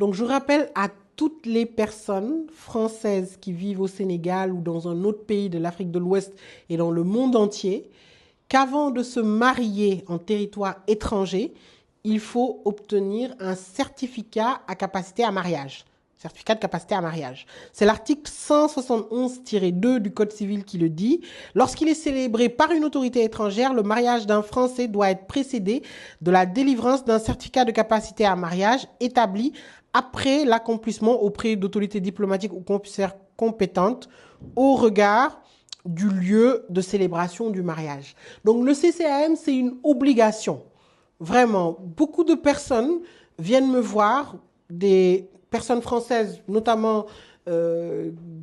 Donc, je rappelle à toutes les personnes françaises qui vivent au Sénégal ou dans un autre pays de l'Afrique de l'Ouest et dans le monde entier qu'avant de se marier en territoire étranger, il faut obtenir un certificat à capacité à mariage. Certificat de capacité à mariage. C'est l'article 171-2 du Code civil qui le dit. Lorsqu'il est célébré par une autorité étrangère, le mariage d'un Français doit être précédé de la délivrance d'un certificat de capacité à mariage établi après l'accomplissement auprès d'autorités diplomatiques ou commissaires compétentes au regard du lieu de célébration du mariage. Donc le CCAM, c'est une obligation. Vraiment, beaucoup de personnes viennent me voir, des personnes françaises, notamment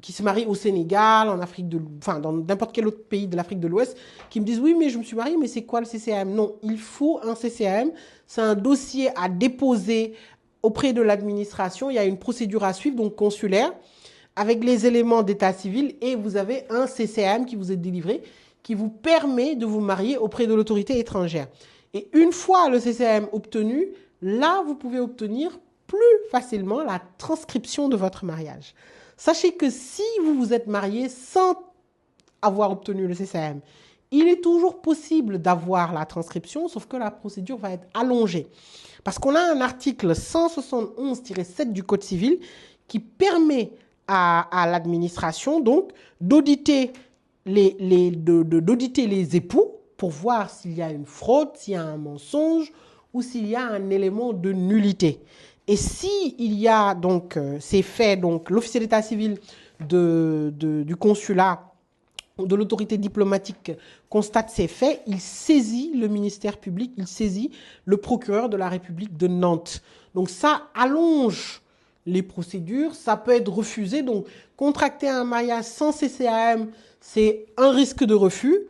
qui se marient au Sénégal, en Afrique enfin dans n'importe quel autre pays de l'Afrique de l'Ouest, qui me disent oui, mais je me suis mariée, mais c'est quoi le CCAM? Non, il faut un CCAM. C'est un dossier à déposer auprès de l'administration. Il y a une procédure à suivre, donc consulaire, avec les éléments d'état civil, et vous avez un CCAM qui vous est délivré, qui vous permet de vous marier auprès de l'autorité étrangère. Et une fois le CCAM obtenu, là, vous pouvez obtenir plus facilement la transcription de votre mariage. Sachez que si vous vous êtes marié sans avoir obtenu le CCAM, il est toujours possible d'avoir la transcription, sauf que la procédure va être allongée. Parce qu'on a un article 171-7 du Code civil qui permet à l'administration donc d'auditer d'auditer les époux pour voir s'il y a une fraude, s'il y a un mensonge ou s'il y a un élément de nullité. Et si il y a donc ces faits, donc l'officier d'état civil du consulat ou de l'autorité diplomatique constate ces faits, il saisit le ministère public, il saisit le procureur de la République de Nantes. Donc ça allonge les procédures, ça peut être refusé. Donc contracter un mariage sans CCAM, c'est un risque de refus.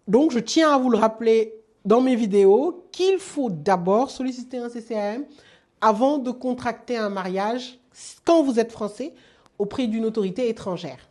Donc je tiens à vous le rappeler dans mes vidéos qu'il faut d'abord solliciter un CCAM avant de contracter un mariage, quand vous êtes français, auprès d'une autorité étrangère.